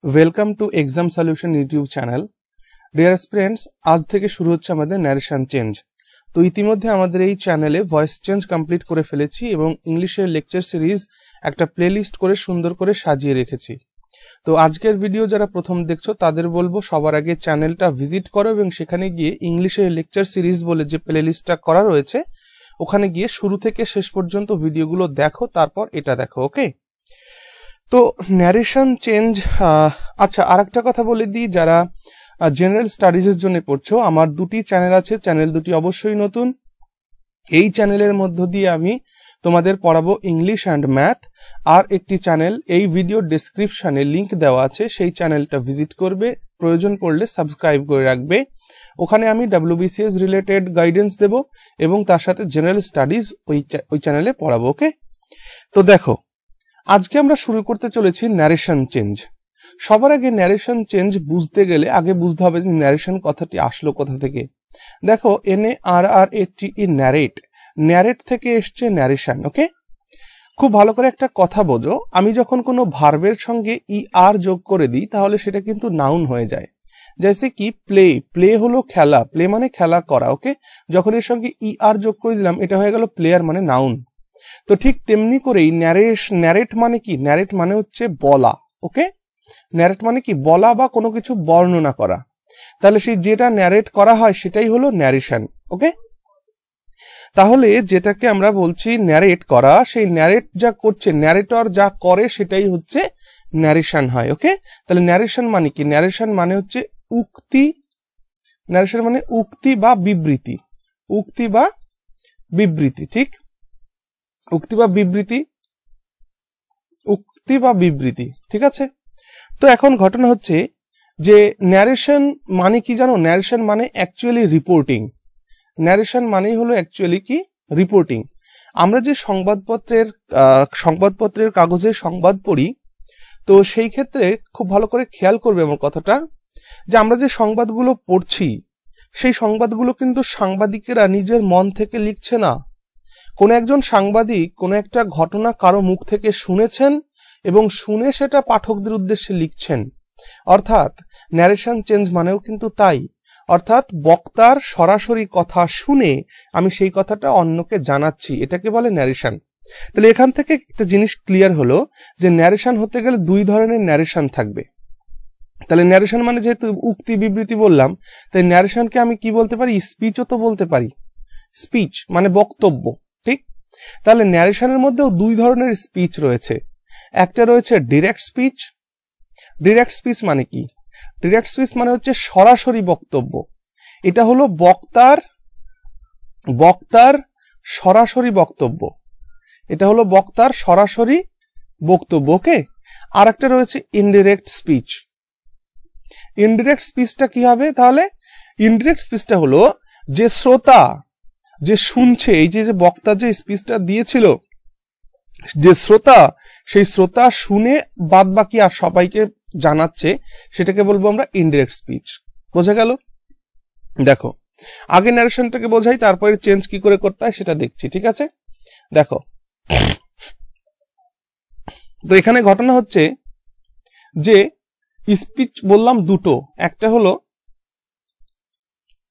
Welcome to exam solution YouTube channel. Dear students, আজ থেকে শুরু হচ্ছে আমাদের ন্যারেশন চেঞ্জ। তো ইতিমধ্যে আমাদের এই চ্যানেলে ভয়েস চেঞ্জ কমপ্লিট করে ফেলেছি এবং ইংলিশের লেকচার সিরিজ একটা প্লেলিস্ট করে সুন্দর করে সাজিয়ে রেখেছি। তো আজকের ভিডিও যারা প্রথম দেখছো তাদের বলবো সবার আগে চ্যানেলটা ভিজিট করো এবং সেখানে গিয়ে ইংলিশের লেকচার সিরিজ বলে যে প্লেলিস্টটা করা রয়েছে ওখানে গিয়ে শুরু থেকে শেষ পর্যন্ত ভিডিওগুলো দেখো, তারপর এটা দেখো। ওকে, তো ন্যারেশন চেঞ্জ। আচ্ছা, আরেকটা কথা বলে দিই, যারা জেনারেল স্টাডিজের জন্য পড়ছো, আমার দুটি চ্যানেল আছে, চ্যানেল দুটি অবশ্যই নতুন। এই চ্যানেলের মধ্য দিয়ে আমি তোমাদের পড়াবো ইংলিশ অ্যান্ড ম্যাথ। আর একটি চ্যানেল এই ভিডিও ডেসক্রিপশনে লিংক দেওয়া আছে, সেই চ্যানেলটা ভিজিট করবে, প্রয়োজন পড়লে সাবস্ক্রাইব করে রাখবে। ওখানে আমি WBCS রিলেটেড গাইডেন্স দেব এবং তার সাথে জেনারেল স্টাডিজ ওই চ্যানেলে পড়াবো। ওকে, তো দেখো আজকে আমরা শুরু করতে চলেছি ন্যারেশন চেঞ্জ। সবার আগে ন্যারেশন চেঞ্জ বুঝতে গেলে আগে বুঝতে হবে যে ন্যারেশন কথাটি আসলো কোথা থেকে। দেখো, NARRATE, ন্যারেট, ন্যারেট থেকে এসছে ন্যারেশন। ওকে, খুব ভালো করে একটা কথা বোঝো, আমি যখন কোনো ভার্বের সঙ্গে ER যোগ করে দিই তাহলে সেটা কিন্তু নাউন হয়ে যায়। জেসে কি প্লে, প্লে হলো খেলা, প্লে মানে খেলা করা। ওকে, যখন এর সঙ্গে ER যোগ করে দিলাম এটা হয়ে গেল প্লেয়ার মানে নাউন। তো ঠিক তেমনি করেই ন্যারেট মানে কি, ন্যারেট মানে হচ্ছে বলা। ওকে, ন্যারেট মানে কি বলা বা কোনো কিছু বর্ণনা করা। তাহলে সেই যেটা ন্যারেট করা হয় সেটাই হলো ন্যারেশন। ওকে, তাহলে যেটাকে আমরা বলছি ন্যারেট করা, সেই ন্যারেট যা করছে, ন্যারেটর যা করে সেটাই হচ্ছে ন্যারেশন হয়। ওকে, তাহলে ন্যারেশন মানে কি, ন্যারেশন মানে হচ্ছে উক্তি, ন্যারেশন মানে উক্তি বা বিবৃতি, উক্তি বা বিবৃতি। ঠিক, উক্তি বা বিবৃতি, উক্তি বা বিবৃতি, ঠিক আছে। তো এখন ঘটনা হচ্ছে যে ন্যারেশন মানে কি জানো, ন্যারেশন মানে অ্যাকচুয়ালি রিপোর্টিং। ন্যারেশন মানেই হলো অ্যাকচুয়ালি কি রিপোর্টিং। আমরা যে সংবাদপত্রের কাগজে সংবাদ পড়ি, তো সেই ক্ষেত্রে খুব ভালো করে খেয়াল করবে আমার কথাটা, যে আমরা যে সংবাদগুলো পড়ছি সেই সংবাদগুলো কিন্তু সাংবাদিকেরা নিজের মন থেকে লিখছে না। কোন একজন সাংবাদিক কোন একটা ঘটনা কারো মুখ থেকে শুনেছেন এবং শুনে সেটা পাঠকদের উদ্দেশ্যে লিখছেন। অর্থাৎ ন্যারেশন চেঞ্জ মানেও কিন্তু তাই, অর্থাৎ বক্তার সরাসরি কথা শুনে আমি সেই কথাটা অন্যকে জানাচ্ছি, এটাকে বলে ন্যারেশন। তাহলে এখান থেকে একটা জিনিস ক্লিয়ার হলো যে ন্যারেশন হতে গেলে দুই ধরনের ন্যারেশন থাকবে। তাহলে ন্যারেশন মানে যেহেতু উক্তি বিবৃতি বললাম, তাই ন্যারেশনকে আমি কি বলতে পারি, স্পিচও তো বলতে পারি। স্পিচ মানে বক্তব্য। ঠিক, তাহলে ন্যারেশনের মধ্যেও দুই ধরনের স্পিচ রয়েছে। একটা রয়েছে ডিরেক্ট স্পিচ। ডিরেক্ট স্পিচ মানে কি, ডিরেক্ট স্পিচ মানে হচ্ছে সরাসরি বক্তব্য। এটা হলো বক্তার সরাসরি বক্তব্য, এটা হলো বক্তার সরাসরি বক্তব্য। ওকে, আর একটা রয়েছে ইনডিরেক্ট স্পিচ। ইনডিরেক্ট স্পিচটা কি হবে, তাহলে ইনডিরেক্ট স্পিচটা হলো যে শ্রোতা যে শুনছে, এই যে বক্তা যে স্পিচটা দিয়েছিল, যে শ্রোতা, সেই শ্রোতা শুনে বাদ বাকি আর সবাইকে জানাচ্ছে, সেটাকে বলবো আমরা ইনডিরেক্ট স্পিচ। বোঝা গেল? দেখো, আগে ন্যারেশনটাকে বোঝাই, তারপরে চেঞ্জ কি করে করতে হয় সেটা দেখছি। ঠিক আছে, দেখো, তো এখানে ঘটনা হচ্ছে যে স্পিচ বললাম দুটো, একটা হলো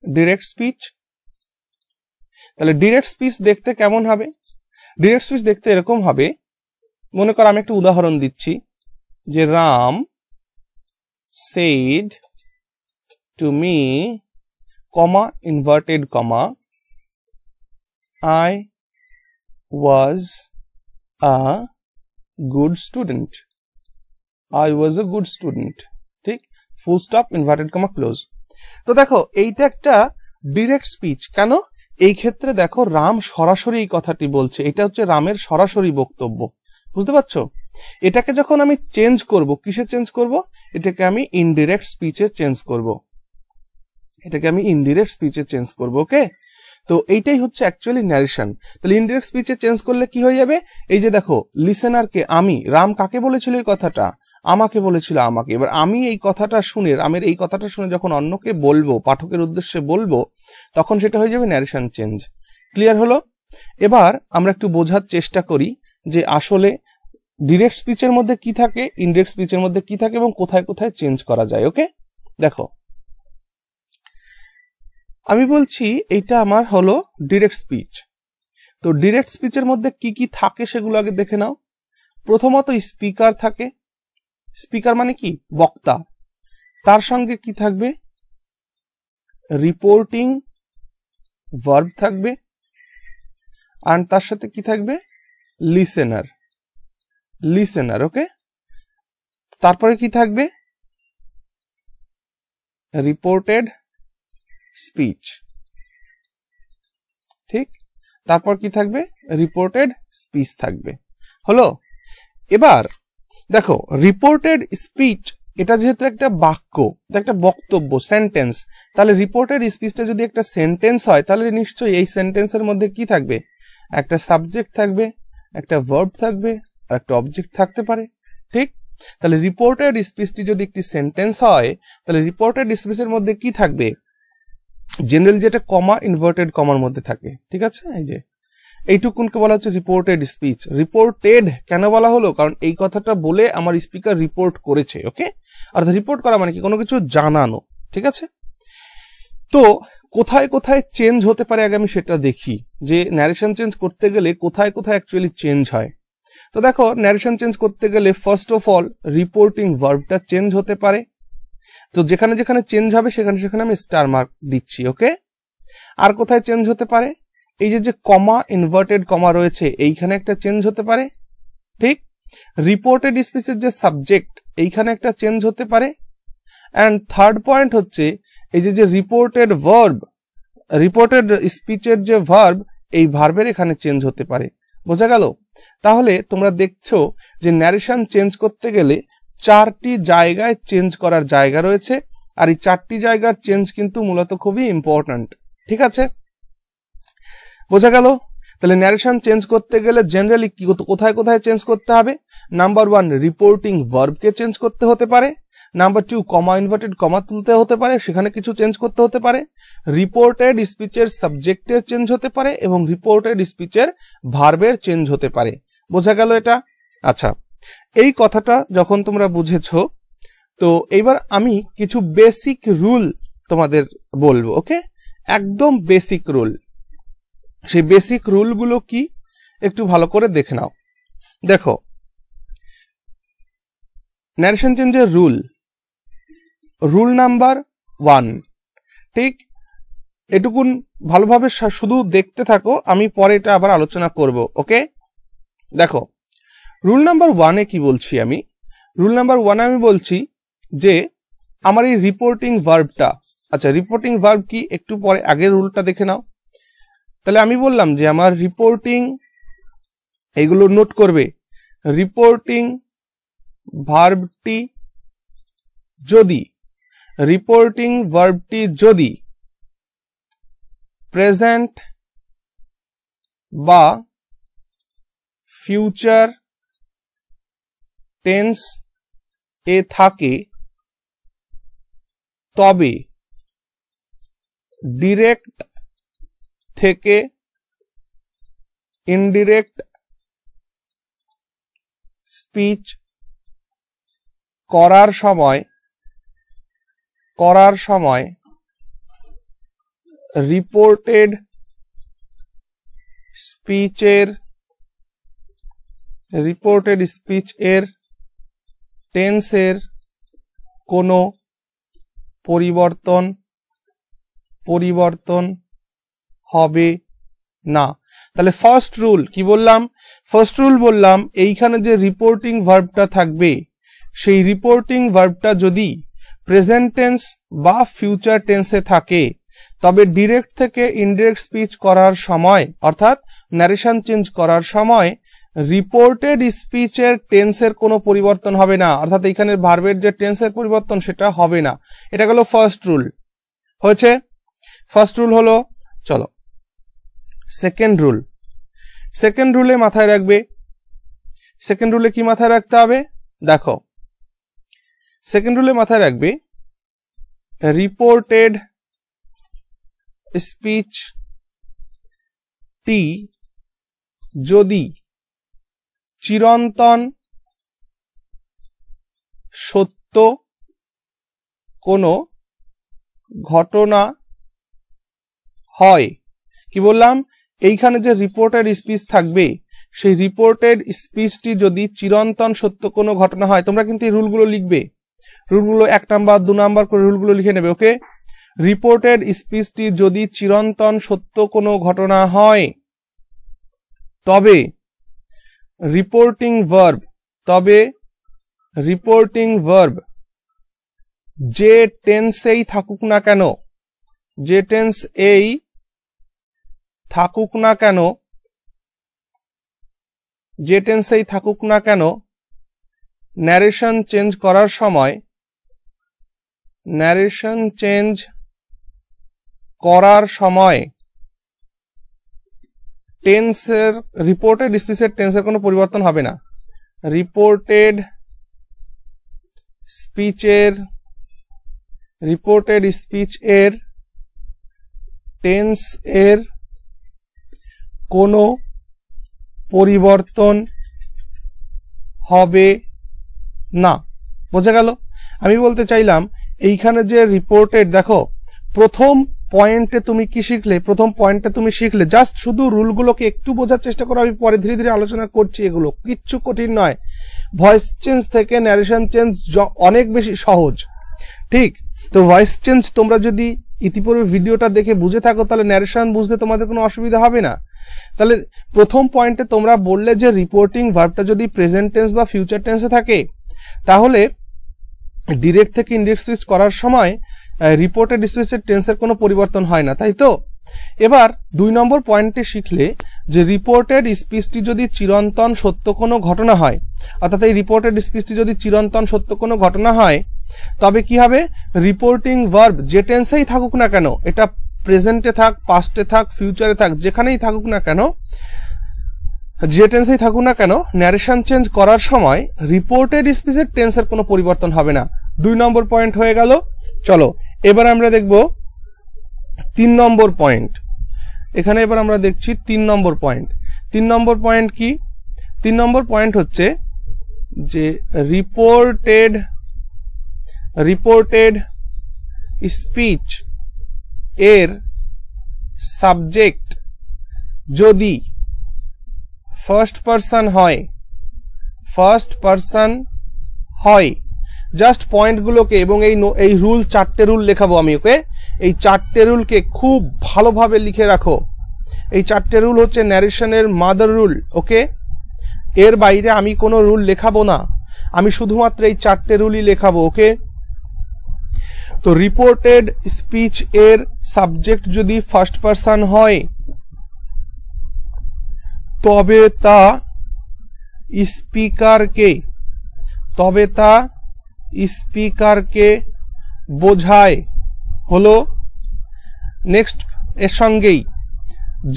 ডিরেক্ট স্পিচ। তাহলে ডিরেক্ট স্পিচ দেখতে কেমন হবে, ডিরেক্ট স্পিচ দেখতে এরকম হবে, মনে কর আমি একটা উদাহরণ দিচ্ছি, যে Ram said to me, comma, inverted comma, I was a good student. I was a good student. ঠিক, full stop, inverted comma, close. তো দেখো এইটা একটা ডিরেক্ট স্পিচ। কেন? এই ক্ষেত্রে দেখো রাম সরাসরি এই কথাটি বলছে, এটা হচ্ছে রামের সরাসরি বক্তব্য। বুঝতে পারছো? এটাকে যখন আমি চেঞ্জ করব, কিসে চেঞ্জ করব, এটাকে আমি ইনডিরেক্ট স্পিচে চেঞ্জ করব, এটাকে আমি ইনডিরেক্ট স্পিচে চেঞ্জ করব। ওকে, তো এইটাই হচ্ছে অ্যাকচুয়ালি ন্যারেশন। তাহলে ইনডিরেক্ট স্পিচে চেঞ্জ করলে কি হয়ে যাবে, এই যে দেখো লিসেনারকে, আমি, রাম কাকে বলেছিল এই কথাটা, আমাকে বলেছিল, আমাকে। এবার আমি এই কথাটা শুনে, রামের এই কথাটা শুনে যখন অন্যকে বলবো, পাঠকের উদ্দেশ্যে বলবো, তখন সেটা হয়ে যাবে ন্যারেশন চেঞ্জ। ক্লিয়ার হলো? এবার আমরা একটু বোঝার চেষ্টা করি যে আসলে ডিরেক্ট স্পিচের মধ্যে কি থাকে, ইনডিরেক্ট স্পিচের মধ্যে কি থাকে এবং কোথায় কোথায় চেঞ্জ করা যায়। ওকে, দেখো আমি বলছি এইটা আমার হলো ডিরেক্ট স্পিচ। তো ডিরেক্ট স্পিচের মধ্যে কি কি থাকে সেগুলো আগে দেখে নাও। প্রথমত স্পিকার থাকে, স্পিকার মানে কি, বক্তা। তার সঙ্গে কি থাকবে, রিপোর্টিং ভার্ব থাকবে, আর তার সাথে কি থাকবে, লিসেনার, লিসেনার। ওকে, তারপরে কি থাকবে, রিপোর্টেড স্পিচ, ঠিক, তারপর কি থাকবে, রিপোর্টেড স্পিচ থাকবে। হলো, এবার দেখো রিপোর্টেড স্পিচ এটা যেহেতু একটা বাক্য, একটা বক্তব্য, সেন্টেন্স, তাহলে রিপোর্টেড স্পিচটা যদি একটা সেন্টেন্স হয় তাহলে নিশ্চয়ই এই সেন্টেন্সের মধ্যে কি থাকবে, একটা সাবজেক্ট থাকবে, একটা ভার্ব থাকবে, আর একটা অবজেক্ট থাকতে পারে, ঠিক। তাহলে রিপোর্টেড স্পিচটি যদি একটি সেন্টেন্স হয় তাহলে রিপোর্টেড স্পিচের মধ্যে কি থাকবে, জেনারেল যেটা কমা ইনভার্টেড কমার মধ্যে থাকে, ঠিক আছে। এই যে এইটুকুনকে বলা হচ্ছে রিপোর্টেড স্পিচ। রিপোর্টেড কেন বলা হলো, কারণ এই কথাটা বলে আমার স্পিকার রিপোর্ট করেছে। ওকে, অর্থাৎ রিপোর্ট করা মানে কি, কোনো কিছু জানানো, ঠিক আছে। তো কোথায় কোথায় চেঞ্জ হতে পারে আগে আমি সেটা দেখি, যে ন্যারেশন চেঞ্জ করতে গেলে কোথায় কোথায় অ্যাকচুয়ালি চেঞ্জ হয়। তো দেখো ন্যারেশন চেঞ্জ করতে গেলে ফার্স্ট অফ অল রিপোর্টিং ভার্বটা চেঞ্জ হতে পারে। তো যেখানে যেখানে চেঞ্জ হবে সেখানে সেখানে আমি স্টার মার্ক দিচ্ছি। ওকে, আর কোথায় চেঞ্জ হতে পারে, এই যে কমা ইনভার্টেড কমা রয়েছে এইখানে একটা চেঞ্জ হতে পারে, ঠিক। রিপোর্টেড স্পিচের যে সাবজেক্ট এইখানে একটা চেঞ্জ হতে পারে। অ্যান্ড থার্ড পয়েন্ট হচ্ছে এই যে রিপোর্টেড ভার্ব, রিপোর্টেড স্পিচের যে ভার্ব, এই ভার্বের এখানে চেঞ্জ হতে পারে। বোঝা গেল? তাহলে তোমরা দেখছো যে ন্যারেশন চেঞ্জ করতে গেলে 4টি জায়গায় চেঞ্জ করার জায়গা রয়েছে, আর এই 4টি জায়গার চেঞ্জ কিন্তু মূলত খুবই ইম্পর্ট্যান্ট, ঠিক আছে। বোঝা গেল? তাহলে ন্যারেশন চেঞ্জ করতে গেলে জেনারেলি কোথায় কোথায় চেঞ্জ করতে হবে, নাম্বার 1 রিপোর্টিং ভার্বকে চেঞ্জ করতে হতে পারে, নাম্বার 2 কমা ইনভার্টেড কমা তুলতে হতে পারে, সেখানে কিছু চেঞ্জ করতে হতে পারে, রিপোর্টেড স্পিচের সাবজেক্টের চেঞ্জ হতে পারে এবং রিপোর্টেড স্পিচের ভার্বের চেঞ্জ হতে পারে। বোঝা গেল এটা? আচ্ছা, এই কথাটা যখন তোমরা বুঝেছো, তো এইবার আমি কিছু বেসিক রুল তোমাদের বলবো। ওকে, একদম বেসিক রুল। সেই বেসিক রুলগুলো কি একটু ভালো করে দেখে নাও। দেখো ন্যারেশন চেঞ্জের রুল নাম্বার 1, ঠিক, এটুকুন ভালোভাবে শুধু দেখতে থাকো, আমি পরে এটা আবার আলোচনা করব। ওকে, দেখো রুল নাম্বার 1-এ কি বলছি আমি, রুল নাম্বার 1-এ আমি বলছি যে আমার এই রিপোর্টিং ভার্বটা, আচ্ছা রিপোর্টিং ভার্ব কি একটু পরে, আগের রুলটা দেখে নাও। তাহলে আমি বললাম যে আমার রিপোর্টিং, এগুলো নোট করবে, রিপোর্টিং ভার্বটি যদি প্রেজেন্ট বা ফিউচার টেন্স এ থাকে তবে ডিরেক্ট থেকে ইনডিরেক্ট স্পিচ করার সময় রিপোর্টেড স্পিচ এর টেন্সের কোনো পরিবর্তন হবে না। তাহলে ফার্স্ট রুল কি বললাম, ফার্স্ট রুল বললাম এইখানে যে রিপোর্টিং ভার্বটা থাকবে, সেই রিপোর্টিং ভার্বটা যদি প্রেজেন্ট টেন্স বা ফিউচার টেন্সে থাকে তবে ডিরেক্ট থেকে ইনডিরেক্ট স্পিচ করার সময়, অর্থাৎ ন্যারেশন চেঞ্জ করার সময় রিপোর্টেড স্পিচের টেন্সের কোনো পরিবর্তন হবে না, অর্থাৎ এইখানে ভার্বের যে টেন্সের পরিবর্তন সেটা হবে না। এটা গেল ফার্স্ট রুল। হয়েছে? ফার্স্ট রুল হলো। চলো সেকেন্ড রুলে মাথায় রাখবে, সেকেন্ড রুলে কি মাথায় রাখতে হবে, দেখো সেকেন্ড রুলে মাথায় রাখবে রিপোর্টেড স্পিচটি যদি চিরন্তন সত্য কোনো ঘটনা হয়, কি বললাম, এইখানে যে রিপোর্টেড স্পিচ থাকবে সেই রিপোর্টেড স্পিচটি যদি চিরন্তন সত্য কোনো ঘটনা হয়, তোমরা কিন্তু এই রুলগুলো লিখবে, রুলগুলো 1 নাম্বার 2 নাম্বার করে রুলগুলো লিখে নেবে। ওকে, রিপোর্টেড স্পিচটি যদি চিরন্তন সত্য কোনো ঘটনা হয় তবে রিপোর্টিং ভার্ব যে টেন্সেই থাকুক না কেন, যে টেন্স এই থাকুক না কেন, যে টেন্সেই থাকুক না কেন, ন্যারেশন চেঞ্জ করার সময়, ন্যারেশন চেঞ্জ করার সময় টেন্সের, রিপোর্টেড স্পিচের টেন্সের কোনো পরিবর্তন হবে না। রিপোর্টেড স্পিচ এর টেন্স এর কোনো পরিবর্তন হবে না। বোঝা গেল? আমি বলতে চাইলাম এইখানে যে রিপোর্টেড, দেখো প্রথম পয়েন্টে তুমি কি শিখলে, প্রথম পয়েন্টে তুমি শিখলে, জাস্ট শুধু রুলগুলোকে একটু বোঝার চেষ্টা করো, আমি পরে ধীরে ধীরে আলোচনা করছি, এগুলো কিচ্ছু কঠিন নয়। ভয়েস চেঞ্জ থেকে ন্যারেশন চেঞ্জ অনেক বেশি সহজ, ঠিক? তো ভয়েস চেঞ্জ তোমরা যদি ইতিপূর্বে ভিডিওটা দেখে বুঝে থাকো তাহলে ন্যারেশন বুঝতে তোমাদের কোনো অসুবিধা হবে না। তাহলে প্রথম পয়েন্টে তোমরা বললে যে রিপোর্টিং ভার্বটা যদি প্রেজেন্ট টেন্স বা ফিউচার টেন্সে থাকে তাহলে ডিরেক্ট থেকে ইনডিরেক্ট স্পিচ করার সময় রিপোর্টেড স্পিচের টেন্সের কোনো পরিবর্তন হয় না, তাই তো? এবার 2 নম্বর পয়েন্টে শিখলে যে রিপোর্টেড স্পিচটি যদি চিরন্তন সত্য কোনো ঘটনা হয়, অর্থাৎ এই রিপোর্টেড স্পিচটি যদি চিরন্তন সত্য কোনো ঘটনা হয় তবে কি হবে, রিপোর্টিং ভার্ব যে টেন্সেই থাকুক না কেন, এটা প্রেজেন্টে থাক, পাস্টে থাক, ফিউচারে থাক, যেখানেই থাকুক না কেন, যে টেন্সেই থাকুক না কেন, ন্যারেশন চেঞ্জ করার সময় রিপোর্টেড স্পিচের টেন্সের কোনো পরিবর্তন হবে না। 2 নম্বর পয়েন্ট হয়ে গেল। চলো এবার আমরা দেখব 3 নম্বর পয়েন্ট। এখানে এবার আমরা দেখছি 3 নম্বর পয়েন্ট। 3 নম্বর পয়েন্ট কি? 3 নম্বর পয়েন্ট হচ্ছে যে রিপোর্টেড স্পিচ এর সাবজেক্ট যদি ফার্স্ট পারসন হয়, জাস্ট পয়েন্টগুলোকে এবং এই রুল 4টে রুল লেখাবো আমি, ওকে? এই 4টে রুলকে খুব ভালোভাবে লিখে রাখো। এই 4টে রুল হচ্ছে ন্যারেশনের মাদার রুল, ওকে? এর বাইরে আমি কোনো রুল লেখাবো না, আমি শুধুমাত্র এই 4টে রুলই লেখাবো, ওকে? তো রিপোর্টেড স্পিচ এর সাবজেক্ট যদি ফার্স্ট পারসন হয় তবে তা স্পিকারকে বোঝায় হলো। নেক্সট এর সঙ্গেই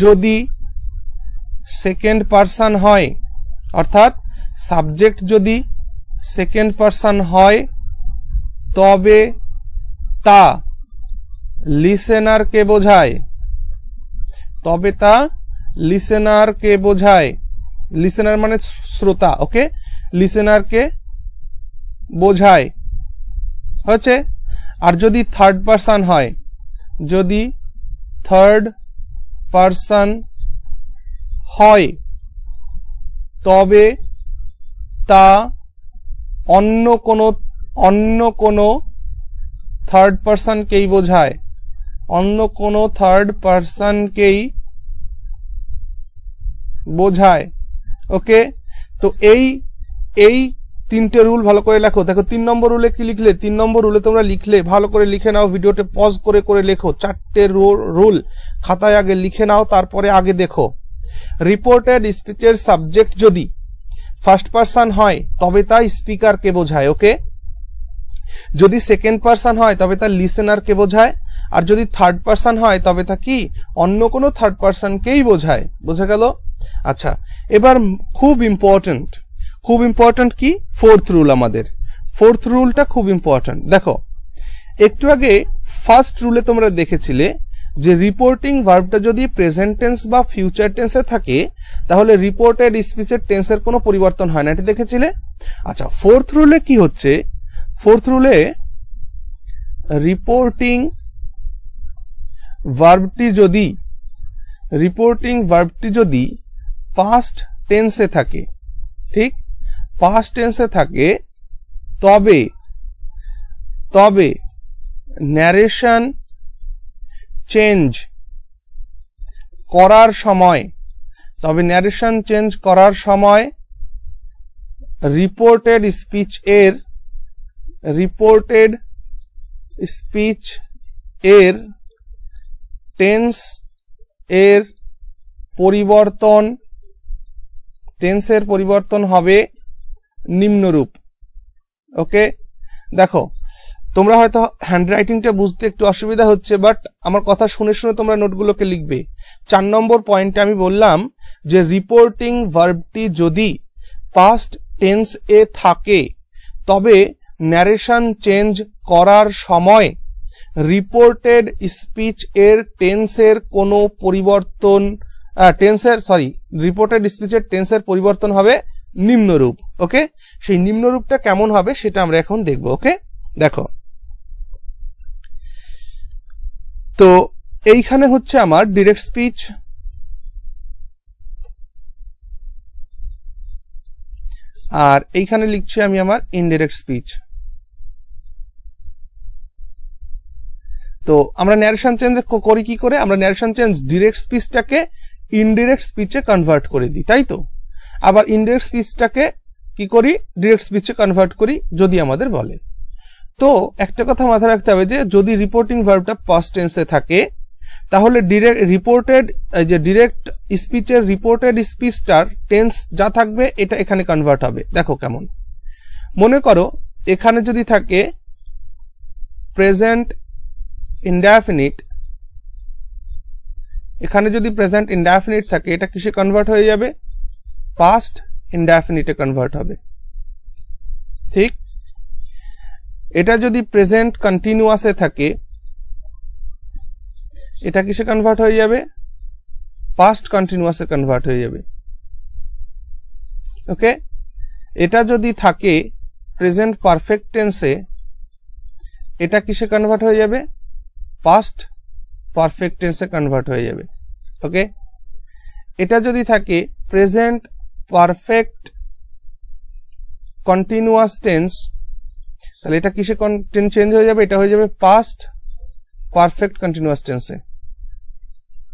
যদি সেকেন্ড পারসন হয়, অর্থাৎ সাবজেক্ট যদি সেকেন্ড পারসন হয় তবে তা লিসেনারকে বোঝায়, লিসেনার মানে শ্রোতা, ওকে? লিসেনারকে বোঝায়, হচ্ছে। আর যদি থার্ড পারসন হয়, যদি থার্ড পারসন হয় তবে তা অন্য কোনো থার্ড পারসনকেই বোঝায়, অন্য কোনো থার্ড পারসনকেই বোঝায়, ওকে? তো এই 3টে রুল ভালো করে লেখো। দেখো 3 নম্বর রুলে কি লিখলে, 3 নম্বর রুলে তোমরা লিখলে, ভালো করে লিখে নাও, ভিডিওতে পজ করে লেখো। 4টে রুল খাতায় আগে লিখে নাও, তারপরে আগে দেখো। রিপোর্টেড স্পিচের সাবজেক্ট যদি ফার্স্ট পারসন হয় তবে তা স্পিকারকে বোঝায়, ওকে? যদি সেকেন্ড পারসন হয় তবে তা লিসেনারকে বোঝায়, আর যদি থার্ড পারসন হয় তবে তা কি অন্য কোনো থার্ড পারসনকেই বোঝায়। বোঝা গেল? আচ্ছা, এবার খুব ইম্পর্টেন্ট কি, 4th রুল। আমাদের 4th রুলটা খুব ইম্পর্টেন্ট। দেখো একটু আগে ফার্স্ট রুলে তোমরা দেখেছিলে যে রিপোর্টিং ভার্বটা যদি প্রেজেন্ট টেন্স বা ফিউচার টেন্সে থাকে তাহলে রিপোর্টেড স্পিচের টেন্সের কোনো পরিবর্তন হয় না, এটা দেখেছিলে। আচ্ছা, 4th রুলে কি হচ্ছে, फोर्थ रूले रिपोर्टिंग ভার্বটি যদি পাস্ট টেন্সে থাকে, ঠিক পাস্ট টেন্সে থাকে, তবে ন্যারেশন চেঞ্জ করার সময় রিপোর্টেড স্পিচ এর টেন্স এর পরিবর্তন হবে নিম্নরূপ। ওকে, দেখো তোমরা হয়তো হ্যান্ডরাইটিংটা বুঝতে একটু অসুবিধা হচ্ছে, বাট আমার কথা শুনে শুনে তোমরা নোটগুলোকে লিখবে। 4 নম্বর পয়েন্টে আমি বললাম যে রিপোর্টিং ভার্বটি যদি পাস্ট টেন্স এ থাকে তবে ন্যারেশন চেঞ্জ করার সময় রিপোর্টেড স্পিচ এর টেন্সের কোনো পরিবর্তন রিপোর্টেড স্পিচের টেন্সের পরিবর্তন হবে নিম্নরূপ। ওকে, সেই নিম্নরূপটা কেমন হবে সেটা আমরা এখন দেখব। ওকে, দেখো তো এইখানে হচ্ছে আমার ডিরেক্ট স্পিচ, আর এইখানে লিখছি আমি আমার ইনডিরেক্ট স্পিচ। তো আমরা ন্যারেশন চেঞ্জ করি কি করে? আমরা ন্যারেশন চেঞ্জ ডিরেক্ট স্পিচটাকে ইনডিরেক্ট স্পিচে কনভার্ট করে দিই, তাই তো? আবার ইনডিরেক্ট স্পিচটাকে কি করি? ডিরেক্ট স্পিচে কনভার্ট করি যদি আমাদের বলে। তো একটা কথা মাথায় রাখতে হবে যে যদি রিপোর্টিং ভার্বটা পাস্ট টেন্সে থাকে তাহলে ডিরেক্ট স্পিচের রিপোর্টেড স্পিচটার টেন্স যা থাকবে এটা এখানে কনভার্ট হবে। দেখো কেমন, মনে করো এখানে যদি থাকে প্রেজেন্ট ইনডেফিনিট, এখানে যদি প্রেজেন্ট ইনডেফিনিট থাকে এটা কিসে কনভার্ট হয়ে যাবে? পাস্ট ইনডেফিনিটে কনভার্ট হবে, ঠিক? এটা যদি প্রেজেন্ট কন্টিনিউয়াসে থাকে এটা কিসে কনভার্ট হয়ে যাবে? পাস্ট কন্টিনিউয়াসে কনভার্ট হয়ে যাবে। ওকে, এটা যদি থাকে প্রেজেন্ট পারফেক্ট টেন্সে এটা কিসে কনভার্ট হয়ে যাবে? পাস্ট পারফেক্ট টেন্সে কনভার্ট হয়ে যাবে। ওকে, এটা যদি থাকে প্রেজেন্ট পারফেক্ট কন্টিনিউয়াস টেন্স তাহলে এটা কিসে চেঞ্জ হয়ে যাবে? এটা হয়ে যাবে পাস্ট পারফেক্ট কন্টিনিউয়াস টেন্সে,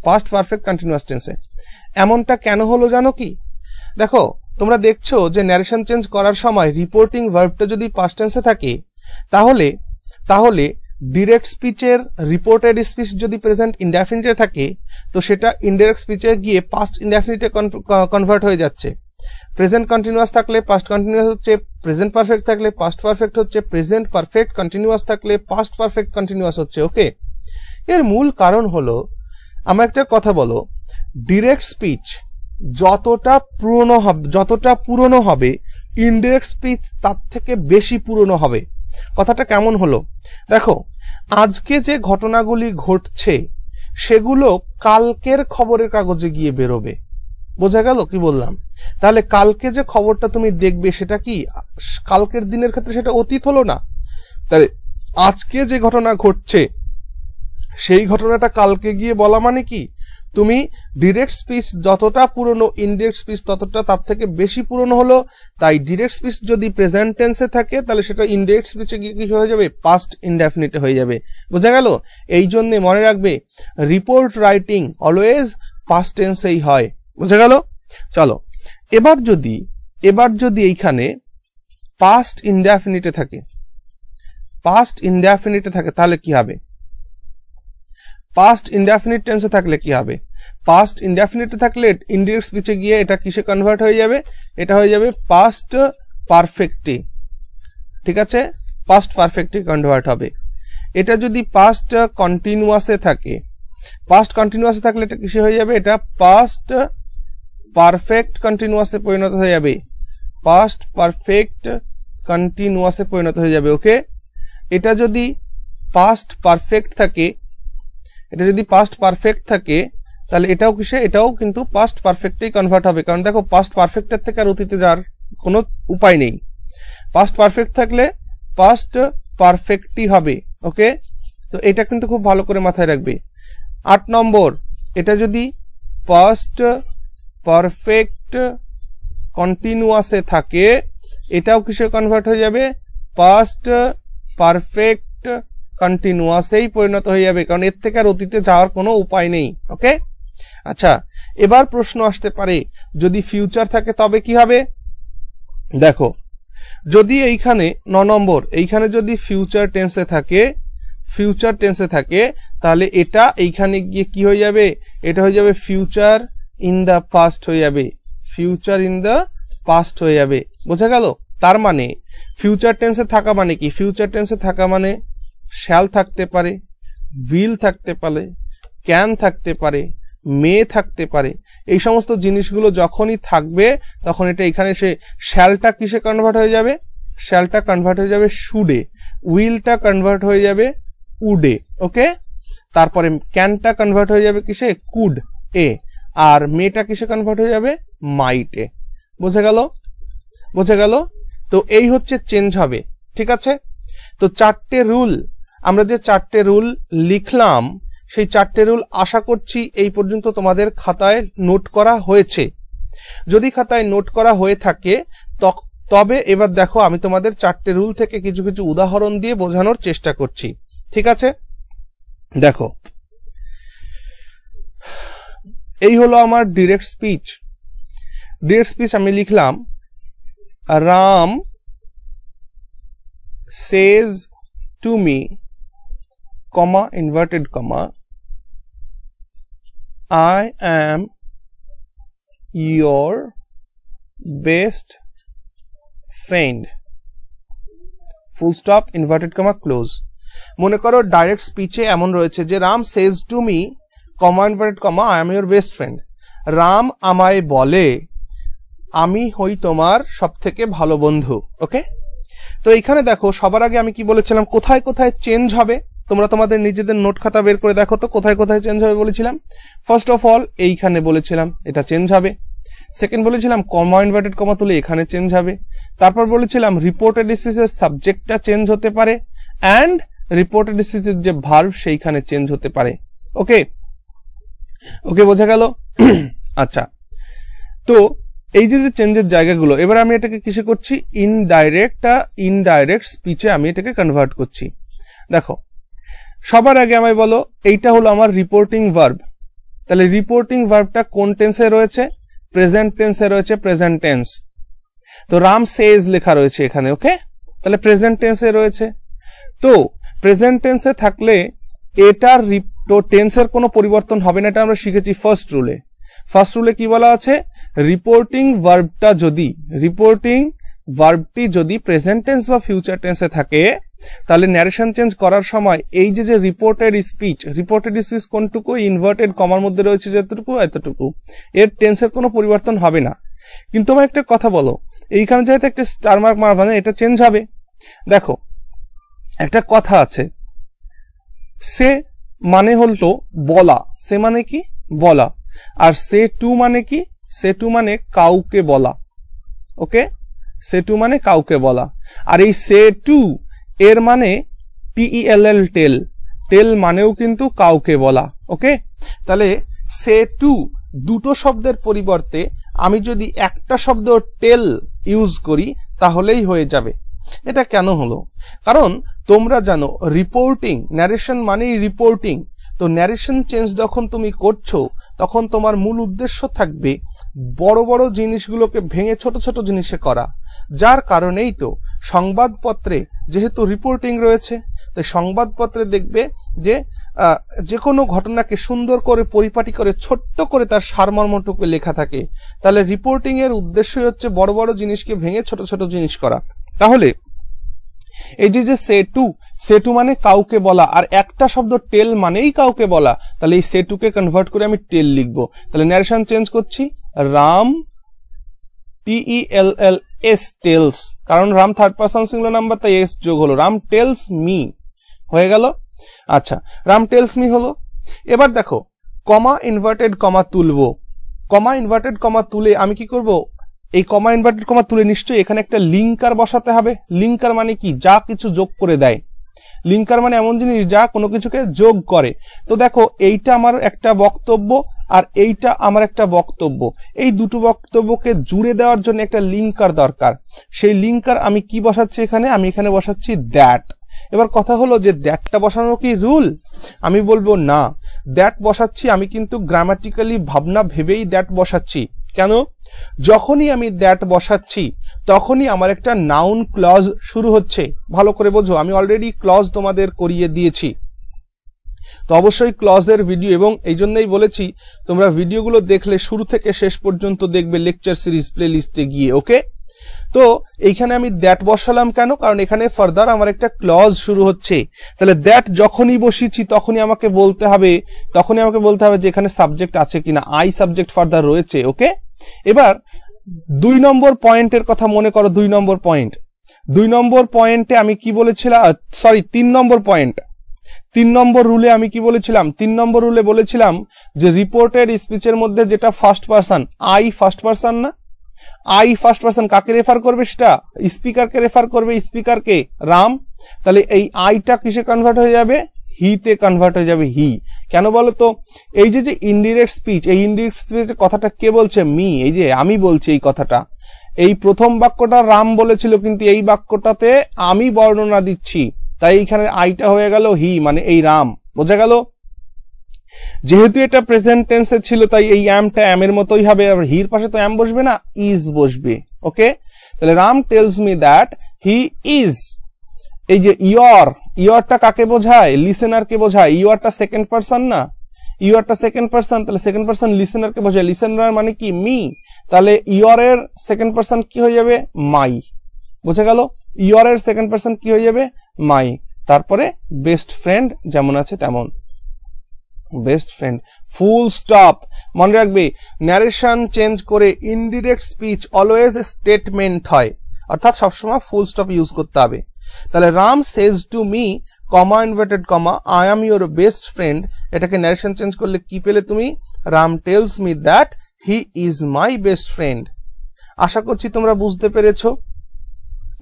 পাস্ট পারফেক্ট কন্টিনিউয়াস টেন্সে। এমনটা কেন হলো জানো কি? দেখো তোমরা দেখছো যে ন্যারেশন চেঞ্জ করার সময় রিপোর্টিং ভার্বটা যদি পাস্ট টেন্সে থাকে তাহলে ডিরেক্ট স্পিচের রিপোর্টেড স্পিচ যদি প্রেজেন্ট ইনডেফিনিটে থাকে তো সেটা ইনডিরেক্ট স্পিচে গিয়ে পাস্ট ইনডেফিনিটে কনভার্ট হয়ে যাচ্ছে। প্রেজেন্ট কন্টিনিউয়াস থাকলে পাস্ট কন্টিনিউয়াস হচ্ছে, প্রেজেন্ট পারফেক্ট থাকলে পাস্ট পারফেক্ট হচ্ছে, প্রেজেন্ট পারফেক্ট কন্টিনিউয়াস থাকলে পাস্ট পারফেক্ট কন্টিনিউয়াস হচ্ছে। ওকে, এর মূল কারণ হলো, আমার একটা কথা বলো, ডিরেক্ট স্পিচ যতটা পুরনো হবে ইনডিরেক্ট স্পিচ তার থেকে বেশি পুরনো হবে। কথাটা কেমন হলো? দেখো আজকে যে ঘটনাগুলি ঘটছে সেগুলো কালকের খবরের কাগজে গিয়ে বেরোবে। বোঝা গেল কি বললাম? তাহলে কালকে যে খবরটা তুমি দেখবে সেটা কি কালকের দিনের ক্ষেত্রে সেটা অতীত হলো না? তাহলে আজকে যে ঘটনা ঘটছে সেই ঘটনাটা কালকে গিয়ে বলা মানে কি তুমি ডিরেক্ট স্পিচ যতটা পুরনো ইনডিরেক্ট স্পিচ ততটা তার থেকে বেশি পুরনো হলো। তাই ডিরেক্ট স্পিচ যদি প্রেজেন্ট টেন্সে থাকে তাহলে সেটা ইনডিরেক্ট স্পিচে গিয়ে কি হয়ে যাবে? পাস্ট ইনডেফিনিট হয়ে যাবে। বোঝা গেল? এই জন্য মনে রাখবে রিপোর্ট রাইটিং অলওয়েজ পাস্ট টেন্সেই হয়। বুঝা গেল? চলো এবার যদি এইখানে পাস্ট ইনডেফিনিটে থাকে তাহলে কি হবে? পাস্ট ইনডেফিনিট টেন্সে থাকলে কি হবে? পাস্ট ইনডেফিনিটে থাকলে ইনডিরেক্ট স্পিচে গিয়ে এটা কিসে কনভার্ট হয়ে যাবে? এটা হয়ে যাবে পাস্ট পারফেক্টে। ঠিক আছে, পাস্ট পারফেক্টে কনভার্ট হবে। এটা যদি পাস্ট কন্টিনিউয়াসে থাকে এটা কিসে হয়ে যাবে? এটা পাস্ট পারফেক্ট কন্টিনিউয়াসে পরিণত হয়ে যাবে, পাস্ট পারফেক্ট কন্টিনিউয়াসে পরিণত হয়ে যাবে। ওকে, এটা যদি পাস্ট পারফেক্ট থাকে তাহলে এটাও কিসে? এটাও কিন্তু পাস্ট পারফেক্টেই কনভার্ট হবে। কারণ দেখো পাস্ট পারফেক্টের থেকে আর অতীতে যাওয়ার কোনো উপায় নেই। পাস্ট পারফেক্ট থাকলে পাস্ট পারফেক্টই হবে। ওকে, তো এটা কিন্তু খুব ভালো করে মাথায় রাখবে। 8 নম্বর, এটা যদি পাস্ট পারফেক্ট কন্টিনিউয়াসে থাকে, এটাও কিসে কনভার্ট হয়ে যাবে? পাস্ট পারফেক্ট কন্টিনিউয়াসেই পরিণত হয়ে যাবে, কারণ এর থেকে আর অতীতে যাওয়ার কোনো উপায় নেই। ওকে, আচ্ছা, এবার প্রশ্ন আসতে পারে যদি ফিউচার থাকে তবে কি হবে? দেখো, যদি এইখানে 9 নম্বর, এইখানে যদি ফিউচার টেন্সে থাকে, তাহলে এটা এইখানে গিয়ে কি হয়ে যাবে? এটা হয়ে যাবে ফিউচার ইন দ্য পাস্ট হয়ে যাবে, ফিউচার ইন দ্য পাস্ট হয়ে যাবে। বোঝা গেল? তার মানে ফিউচার টেন্সে থাকা মানে কি? ফিউচার টেন্সে থাকা মানে শ্যাল থাকতে পারে, উইল থাকতে পারে, ক্যান থাকতে পারে, মে থাকতে পারে। এই সমস্ত জিনিসগুলো যখনই থাকবে তখন এটা এখানে সে শ্যালটা কিসে কনভার্ট হয়ে যাবে? শ্যালটা কনভার্ট হয়ে যাবে শুডে, উইলটা কনভার্ট হয়ে যাবে উডে। ওকে, তারপরে ক্যানটা কনভার্ট হয়ে যাবে কিসে? কুড এ, আর মেটা কিসে কনভার্ট হয়ে যাবে? মাইটে। বোঝা গেল? তো এই হচ্ছে চেঞ্জ হবে। ঠিক আছে, তো 4টে রুল, আমরা যে 4টে রুল লিখলাম, সেই 4টে রুল আশা করছি এই পর্যন্ত তোমাদের খাতায় নোট করা হয়েছে। যদি খাতায় নোট করা হয়ে থাকে তবে এবার দেখো, আমি তোমাদের 4টে রুল থেকে কিছু কিছু উদাহরণ দিয়ে বোঝানোর চেষ্টা করছি। ঠিক আছে, দেখো, এই হলো আমার ডিরেক্ট স্পিচ। আমি লিখলাম Ram says to me, comma, inverted comma, I am your best friend, full stop, inverted comma, close। মনে করো ডাইরেক্ট স্পিচে এমন রয়েছে যে Ram says to me, comma, inverted comma, I am your best friend। Ram আমায় বলে আমি হই তোমার সবথেকে ভালো বন্ধু। ওকে, তো এইখানে দেখো, সবার আগে আমি কি বলেছিলাম? কোথায় কোথায় চেঞ্জ হবে? তোমরা তোমাদের নিজেদের নোট খাতা বের করে দেখো তো কোথায় কোথায় চেঞ্জ হবে বলেছিলাম। ফার্স্ট অফ অল এইখানে বলেছিলাম এটা চেঞ্জ হবে। সেকেন্ড বলেছিলাম কমা ইনভার্টেড কমা তুলে এখানে চেঞ্জ হবে। তারপর বলেছিলাম রিপোর্টেড স্পিচের সাবজেক্টটা চেঞ্জ হতে পারে, অ্যান্ড রিপোর্টেড স্পিচের যে ভার্ব সেইখানে চেঞ্জ হতে পারে। ওকে, বোঝা গেল? আচ্ছা, তো এই যে চেঞ্জের জায়গাগুলো, এবার আমি এটাকে কিসে করছি? ইনডাইরেক্ট স্পিচে আমি এটাকে কনভার্ট করছি। দেখো, সবার আগে আমায় বলো, এইটা হলো আমার রিপোর্টিং ভার্ব। তাহলে রিপোর্টিং ভার্বটা কোন টেন্সে রয়েছে? প্রেজেন্ট টেন্সে রয়েছে, প্রেজেন্ট টেন্স। তো রাম সেজ লেখা রয়েছে এখানে। ওকে, তাহলে প্রেজেন্ট টেন্সে রয়েছে। তো প্রেজেন্ট টেন্সে থাকলে এটার টেন্সের কোনো পরিবর্তন হবে না, এটা আমরা শিখেছি ফার্স্ট রুলে। কি বলা আছে? রিপোর্টিং ভার্বটি যদি প্রেজেন্ট টেন্স বা ফিউচার টেন্সে থাকে, তাহলে ন্যারেশন চেঞ্জ করার সময় এই যে রিপোর্টেড স্পিচ কোনটুকু? ইনভার্টেড কমার মধ্যে রয়েছে যতটুকু, এতটুকু, এর টেন্সের কোনো পরিবর্তন হবে না। কিন্তু আমার একটা কথা বলো, এইখানে যেহেতু একটা স্টার মার্ক মারবা না, এটা চেঞ্জ হবে। দেখো, একটা কথা আছে, সে মানে হলো বলা, সে মানে কি? বলা। আর সে টু মানে কি? সে টু মানে কাউকে বলা। ওকে, সে টু মানে কাউকে বলা। আর এই সে টু এর মানে TELL, টেল মানেও কিন্তু কাউকে বলা। ওকে, তাহলে সে টু দুটো শব্দের পরিবর্তে আমি যদি একটা শব্দ টেল ইউজ করি তাহলেই হয়ে যাবে। এটা কেন হলো? কারণ তোমরা জানো রিপোর্টিং, ন্যারেশন মানেই রিপোর্টিং। তো ন্যারেশন চেঞ্জ যখন তুমি করছো তখন তোমার মূল উদ্দেশ্য থাকবে বড় বড় জিনিসগুলোকে ভেঙে ছোট ছোট জিনিসে করা। যার কারণেই তো সংবাদপত্রে যেহেতু রিপোর্টিং রয়েছে, তাই সংবাদপত্রে দেখবে যে কোনো ঘটনাকে সুন্দর করে পরিপাটি করে ছোট্ট করে তার সারমর্মটুকু লেখা থাকে। তাহলে রিপোর্টিং এর উদ্দেশ্যই হচ্ছে বড় বড় জিনিসকে ভেঙে ছোট ছোট জিনিস করা। তাহলে এই যে সে টু মানে কাউকে বলা, আর একটা শব্দ টেল মানেই কাউকে বলা, তাহলে এই সে টু কে কনভার্ট করে আমি টেল লিখবো। তাহলে ন্যারেশন চেঞ্জ করছি, রাম TELLS টেলস, কারণ Ram third person singular number, তাই এস যোগ হলো, রাম টেলস মি হয়ে গেল। আচ্ছা, রাম টেলস মি হলো। এবার দেখো, কমা ইনভার্টেড কমা তুলবো। কমা ইনভার্টেড কমা তুলে আমি কি করব? এই কমা ইনভার্টেড কমা তুলে নিশ্চয়ই এখানে একটা লিঙ্কার বসাতে হবে। লিঙ্কার মানে কি? যা কিছু যোগ করে দেয়। লিঙ্কার মানে এমন জিনিস যা কোনো কিছুকে যোগ করে। তো দেখো এইটা আমার একটা বক্তব্য আর এইটা আমার একটা বক্তব্য, এই দুটো বক্তব্যকে জুড়ে দেওয়ার জন্য একটা লিঙ্কার দরকার। সেই লিঙ্কার আমি কি বসাচ্ছি এখানে? আমি এখানে বসাচ্ছি দ্যাট। এবার কথা হলো যে দ্যাটটা বসানো কি রুল? আমি বলবো না, দ্যাট বসাচ্ছি আমি কিন্তু গ্রামাটিক্যালি ভাবনা ভেবেই দ্যাট বসাচ্ছি। কেন? যখনই আমি দ্যাট বসাচ্ছি তখনই আমার একটা নাউন ক্লজ শুরু হচ্ছে। ভালো করে বোঝো, আমি অলরেডি ক্লজ তোমাদের করিয়ে দিয়েছি। তো অবশ্যই ক্লজের ভিডিও, এবং এই জন্যই বলেছি তোমরা ভিডিওগুলো দেখলে শুরু থেকে শেষ পর্যন্ত দেখবে লেকচার সিরিজ প্লে লিস্টে গিয়ে। ওকে, তো এইখানে আমি দ্যাট বসালাম কেন? কারণ এখানে ফার্দার আমার একটা ক্লজ শুরু হচ্ছে। তাহলে দ্যাট যখনই বসিয়েছি তখনই আমাকে বলতে হবে যে এখানে সাবজেক্ট আছে কিনা, আই সাবজেক্ট ফার্দার রয়েছে। ওকে, এবার 2 নম্বর পয়েন্টের কথা মনে করো। 2 নম্বর পয়েন্টে আমি কি বলেছিলাম? 3 নম্বর পয়েন্ট, 3 নম্বর রুলে আমি কি বলেছিলাম? 3 নম্বর রুলে বলেছিলাম যে রিপোর্টেড স্পিচের মধ্যে যেটা first person, I first person না? আই ফার্স্ট পারসন কাকে রেফার করবে? সেটা স্পিকারকে রেফার করবে। স্পিকারকে রাম। তাহলে এই আইটা কিসে কনভার্ট হয়ে যাবে? হিতে কনভার্ট হয়ে যাবে। হি। কেন বলো তো? এই যে ইনডিরেক্ট স্পিচ, এই ইনডিরেক্ট স্পিচের কথাটা কে বলছে? মি। এই যে আমি বলছি এই কথাটা। এই প্রথম বাক্যটা রাম বলেছিল, কিন্তু এই বাক্যটাতে আমি বর্ণনা দিচ্ছি, তাই এইখানে আইটা হয়ে গেল হি, মানে এই রাম। বোঝা গেল? যেহেতু এটা প্রেজেন্ট টেন্সে ছিল তাই এই অ্যামটা অ্যামের মতোই হবে। আর হির পাশে তো অ্যাম বসবে না, ইজ বসবে। ওকে, তাহলে Ram tells me that he is. এই যে ইয়রটা কাকে বোঝায়? লিসেনারকে বোঝায়। ইয়রটা সেকেন্ড পারসন না? ইয়রটা সেকেন্ড পারসন, তাহলে সেকেন্ড পারসন লিসেনারকে বোঝায়। লিসেনার মানে কি? মি। তাহলে ইয়রের সেকেন্ড পারসন কি হয়ে যাবে? মাই। বুঝে গেল? ইয়রের সেকেন্ড পারসন কি হয়ে যাবে? মাই। তারপরে বেস্ট ফ্রেন্ড যেমন আছে তেমন, বেস্ট ফ্রেন্ড, ফুল স্টপ। মনে রাখবে, ন্যারেশন চেঞ্জ করে ইনডিরেক্ট স্পিচ অলওয়েজ স্টেটমেন্ট হয়, অর্থাৎ সবসময় ফুল স্টপ ইউজ করতে হবে। তাহলে Ram says to me, comma inverted comma, I am your best friend, এটাকে ন্যারেশন চেঞ্জ করলে কি পেলে তুমি? Ram tells me that he is my best friend. আশা করছি তোমরা বুঝতে পেরেছো।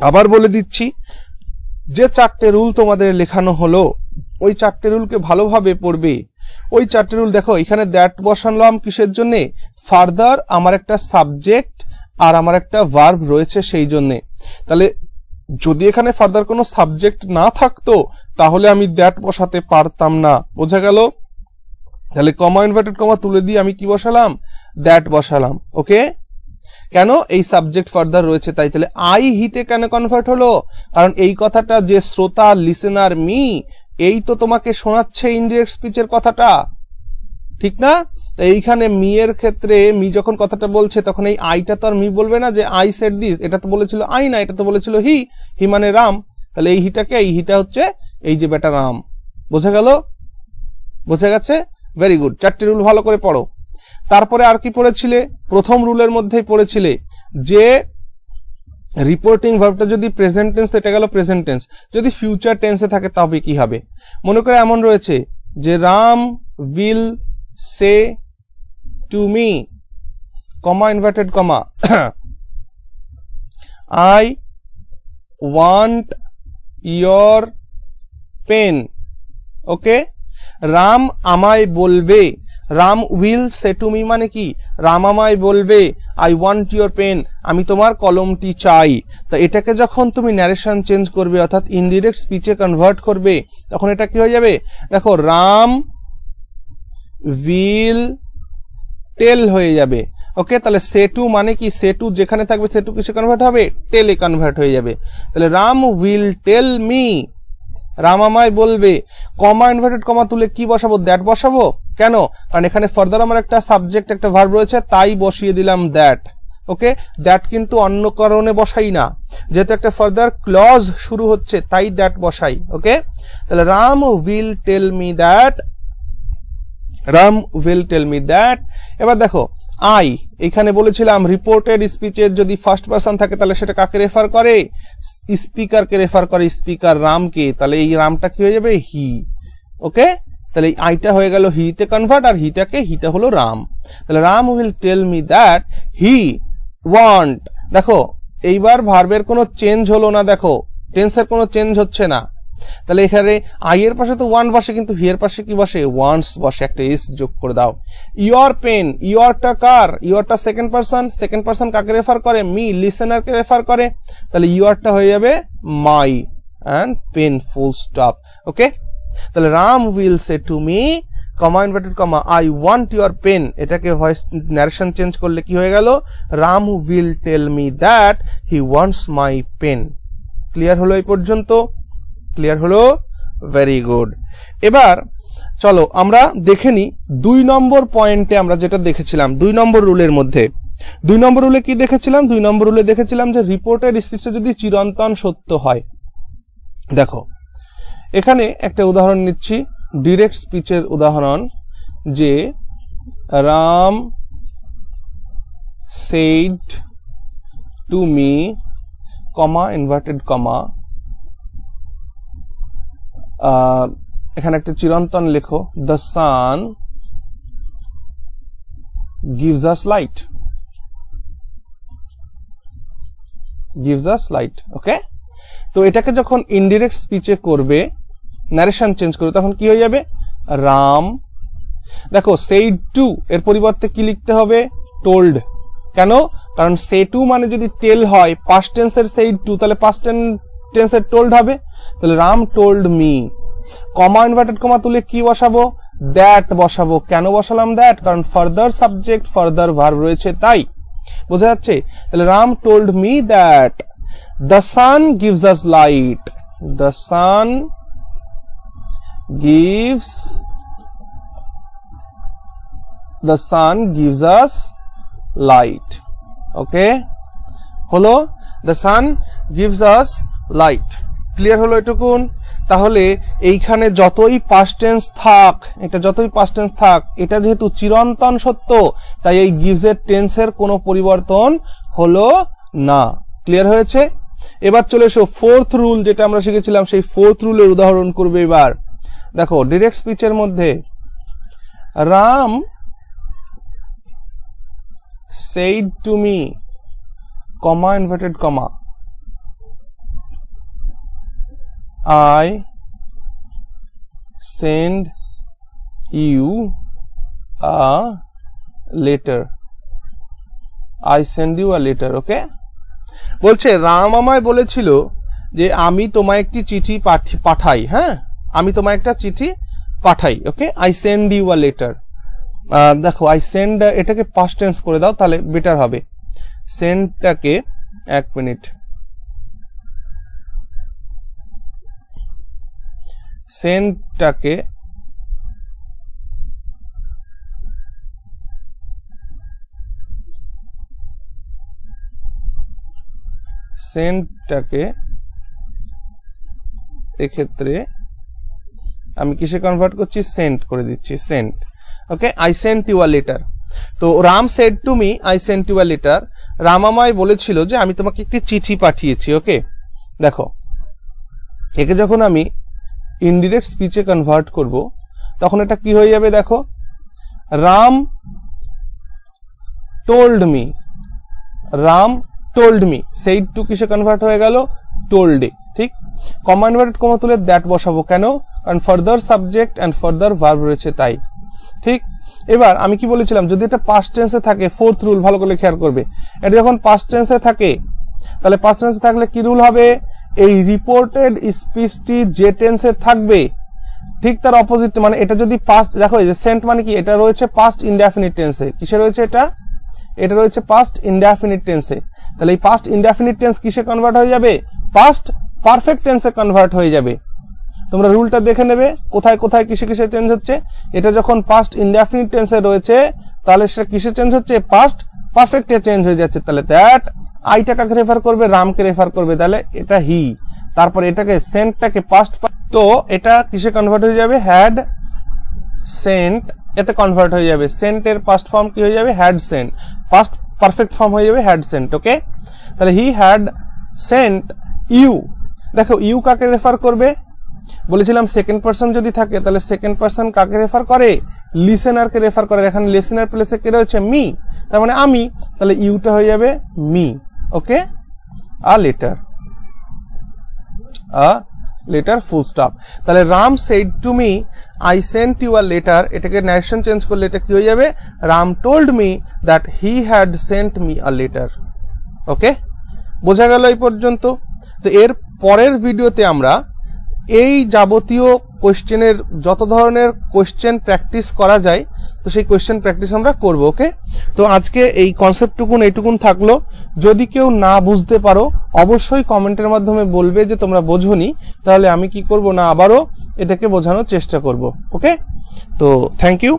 আবার বলে দিচ্ছি, যে 4টে রুল তোমাদের লেখানো হলো ওই 4টে রুলকে ভালোভাবে পড়বে। ওই 4টে রুল দেখো, এখানে দ্যাট বসালাম কিসের জন্য? ফার্দার আমার একটা সাবজেক্ট আর আমার একটা ভার্ব রয়েছে সেই জন্য। তাহলে যদি এখানে ফার্দার কোনো সাবজেক্ট না থাকতো তাহলে আমি দ্যাট বসাতে পারতাম না। বোঝা গেল? তাহলে কমা ইনভার্টেড কমা তুলে দিয়ে আমি কি বসালাম? দ্যাট বসালাম। ওকে, কেন? এই সাবজেক্ট ফার্দার রয়েছে তাই। তাহলে আই হিতে কেন কনভার্ট হলো? কারণ এই কথাটা যে শ্রোতা, লিসেনার, মি, এই তো তোমাকে শোনাচ্ছে ইনডিরেক্ট স্পিচের কথাটা, ঠিক না? এইখানে মি এর ক্ষেত্রে মি যখন কথাটা বলছে তখন এই আইটা তো আর মি বলবে না যে আই সেড দিস, এটা তো বলেছিল আই না, এটা তো বলেছিল হি। হি মানে রাম। তাহলে এই হিটাকে, এই হিটা হচ্ছে এই যে বেটা রাম। বোঝা গেল? বোঝা গেছে? Very good. 4টে রুল ভালো করে পড়ো। তারপরে আর কি পড়েছিলে? প্রথম রুলের মধ্যেই পড়েছিলে যে রিপোর্টিং ভার্বটা যদি প্রেজেন্ট টেন্স, এটা গেল প্রেজেন্ট টেন্স, যদি ফিউচার টেন্সে থাকে তবে কি হবে? মনে করে এমন রয়েছে যে Ram will say to me, comma inverted comma, I want your pen. Okay, Ram আমায় বলবে, Ram will say to me মানে কি? রাম আমায় বলবে আই ওয়ান্ট ইয়োর পেন, আমি তোমার কলমটি চাই। তা এটাকে যখন তুমি ন্যারেশন চেঞ্জ করবে অর্থাৎ ইনডিরেক্ট স্পিচে কনভার্ট করবে তখন এটা কি হয়ে যাবে? দেখো, রাম উইল টেল হয়ে যাবে। ওকে, তাহলে সে টু মানে কি? সে টু যেখানে থাকবে সে টু কিসে কনভার্ট হবে? টেলে কনভার্ট হয়ে যাবে। তাহলে Ram will tell me, Ram আমায় বলবে। কমা ইনভার্টেড কমা তুলে কি বসাবো? দ্যাট বসাবো। কেন? কারণ এখানে ফার্দার আমার একটা সাবজেক্ট, একটা ভার্ব রয়েছে, তাই বসিয়ে দিলাম দ্যাট। ওকে, দ্যাট কিন্তু অন্য কারণে বসাই না, যেহেতু একটা ফার্দার ক্লজ শুরু হচ্ছে তাই দ্যাট বসাই। ওকে, তাহলে Ram will tell me that, Ram will tell me that. এবার দেখো, আই এখানে বলেছিলাম রিপোর্টেড স্পিচের যদি ফার্স্ট পারসন থাকে তাহলে সেটা কাকে রেফার করে? স্পিকারকে রেফার করে, স্পিকার রামকে। তাহলে এই রামটা কি হয়ে যাবে? হি। ওকে, তাহলে এই আইটা হয়ে গেল হিতে কনভার্ট, আর হিটা হলো রাম। তাহলে Ram will tell me that he want, দেখো এইবার ভার্বের কোনো চেঞ্জ হলো না, দেখো টেন্সের কোনো চেঞ্জ হচ্ছে না, তাহলে এখানে আই এর পাশে তো ওয়ান্ট বসে, কিন্তু হি এর পাশে কি বসে, ওয়ান্টস বসে, একটা এস যোগ করে দাও। ইওর পেন, ইওরটা কার, ইওরটা সেকেন্ড পারসন কাকে রেফার করে, মি, লিসেনারকে রেফার করে, তাহলে ইওরটা হয়ে যাবে my and pen, full stop. Okay, তাহলে Ram will say to me, comma inverted comma, I want your pen, এটাকে ভয়েস ন্যারেশন চেঞ্জ করলে কি হয়ে গেল, Ram will tell me that he wants my pen. Clear হলো এই পর্যন্ত? ক্লিয়ার হলো? Very good. এবার চলো আমরা দেখে নিই 2 নম্বর পয়েন্টে আমরা যেটা দেখেছিলাম 2 নম্বর রুলের মধ্যে। 2 নম্বর রুলে কি দেখেছিলাম? 2 নম্বর রুলে দেখেছিলাম যে রিপোর্টেড স্পিচে যদি চিরন্তন সত্য হয়, দেখো এখানে একটা উদাহরণ নিচ্ছি, ডিরেক্ট স্পিচের উদাহরণ, যে Ram said to me, comma inverted কমা, এখানে একটা চিরন্তন লেখো, the sun gives us light, ওকে। তো এটাকে যখন ইনডিরেক্ট স্পিচে করবে, ন্যারেশন চেঞ্জ করবে, তখন কি হয়ে যাবে, রাম, দেখো said to এর পরিবর্তে কি লিখতে হবে, told। কেন? কারণ say to মানে যদি টেল হয়, পাস্ট টেন্সের said to, তাহলে পাস্ট টেন্সের told হবে, তাহলে রাম told me, কমা ইনভার্টেড কমা তুলে কি বসাবো, দ্যাট বসাবো। কেন বসালাম দ্যাট? কারণ ফার্দার সাবজেক্ট ফার্দার ভার্ব রয়েছে, তাই। বোঝা যাচ্ছে? তাহলে Ram told me that the sun gives us light, the sun gives us light, ওকে হলো, the sun gives us light। Clear হলো এটুকুন? তাহলে এইখানে যতই পাস্ট টেন্স থাক, এটা যেহেতু চিরন্তন সত্য, তাই এই গিভস এর টেন্সের কোনো পরিবর্তন হলো না। ক্লিয়ার হয়েছে? এবার চলে এসো ফোর্থ রুল, যেটা আমরা শিখেছিলাম, সেই ফোর্থ রুলের উদাহরণ করবে। এবার দেখো ডিরেক্ট স্পিচের মধ্যে Ram said to me, comma inverted comma, I send you a letter, ওকে। বলছে রাম আমায় বলেছিল যে আমি তোমায় একটি চিঠি পাঠাই, হ্যাঁ, আমি তোমায় একটা চিঠি পাঠাই, ওকে। I send you a letter, দেখো I send এটাকে পাস্ট টেন্স করে দাও, তাহলে বেটার হবে। সেন্ডটাকে, এক মিনিট, সেন্ডটাকে এক্ষেত্রে আমি কিসে কনভার্ট করছি, সেন্ট করে দিচ্ছি, sent, okay. I sent you a letter, তো Ram said to me I sent you a letter, Ram আমায় বলেছিল যে আমি তোমাকে একটি চিঠি পাঠিয়েছি, ওকে। দেখো একে যখন আমি ইনডিরেক্ট স্পিচে কনভার্ট করব, তখন এটা কি হয়ে যাবে, দেখো Ram told me, said to কিসে কনভার্ট হয়ে গেল, told এ, ঠিক। কমা ইনভার্টেড কমা তুলে দ্যাট বসাবো, কেন? কারণ further subject and further verb রয়েছে, তাই, ঠিক। এবার আমি কি বলেছিলাম, যদি এটা পাস্ট টেন্সে থাকে, ফোর্থ রুল ভালো করে খেয়াল করবে, এটা যখন পাস্ট টেন্সে থাকে, তাহলে পাস্ট টেন্সে থাকলে কি রুল হবে, এই রিপোর্টেড স্পিচটি যে টেন্সে থাকবে ঠিক তার অপোজিট, মানে এটা যদি পাস্ট, দেখো এই যে সেন্ট মানে কি, এটা রয়েছে পাস্ট ইনডেফিনিট টেন্সে, কিসে রয়েছে এটা রয়েছে পাস্ট ইনডেফিনিট টেন্সে, তাহলে এই পাস্ট ইনডেফিনিট টেন্স কিসে কনভার্ট হয়ে যাবে, পাস্ট পারফেক্ট টেন্সে কনভার্ট হয়ে যাবে। তোমরা রুলটা দেখে নেবে কোথায় কোথায় কিসে কিসে চেঞ্জ হচ্ছে। এটা যখন পাস্ট ইনডেফিনিট টেন্সে রয়েছে, তাহলে সেটা কিসে চেঞ্জ হচ্ছে, পাস্ট পারফেক্টে চেঞ্জ হয়ে যাচ্ছে। তাহলে দ্যাট আইটা কাকে রেফার করবে, রামকে রেফার করবে, তাহলে এটা হি, তারপর এটাকে সেন্টটাকে পাস্ট, তো এটা কিসে কনভার্ট হয়ে যাবে, হ্যাড সেন্ট, এতে কনভার্ট হয়ে যাবে। সেন্টের পাস্ট ফর্ম কি হয়ে যাবে, had sent, past perfect form হয়ে যাবে হ্যাড সেন্ট, ওকে। তাহলে হি হ্যাড সেন্ট ইউ, দেখো ইউ কাকে রেফার করবে, বলেছিলাম সেকেন্ড পারসন যদি থাকে তাহলে সেকেন্ড পারসন কাকে রেফার করে, লিসেনারকে রেফার করে। এখানে লিসেনার প্লেসে কে রয়েছে, মি, তার মানে আমি, তাহলে ইউটা হয়ে যাবে me. Okay, a letter full stop. তাহলে Ram said to me I sent you a letter, এটাকে ন্যারেশন চেঞ্জ করলে এটা কি হয়ে যাবে, Ram told me that he had sent me a letter. Okay, বোঝা গেল এই পর্যন্ত? তো এর পরের ভিডিওতে আমরা এই যাবতীয় কোশ্চেনের যত ধরনের কোশ্চেন প্র্যাকটিস করা যায় তো সেই কোশ্চেন প্র্যাকটিস আমরা করব। ওকে, তো আজকে এই কনসেপ্টটুকুন এইটুকুন থাকলো। যদি কেউ না বুঝতে পারো অবশ্যই কমেন্টের মাধ্যমে বলবে যে তোমরা বোঝোনি, তাহলে আমি কি করব না আবারও এটাকে বোঝানোর চেষ্টা করব। ওকে, তো থ্যাংক ইউ।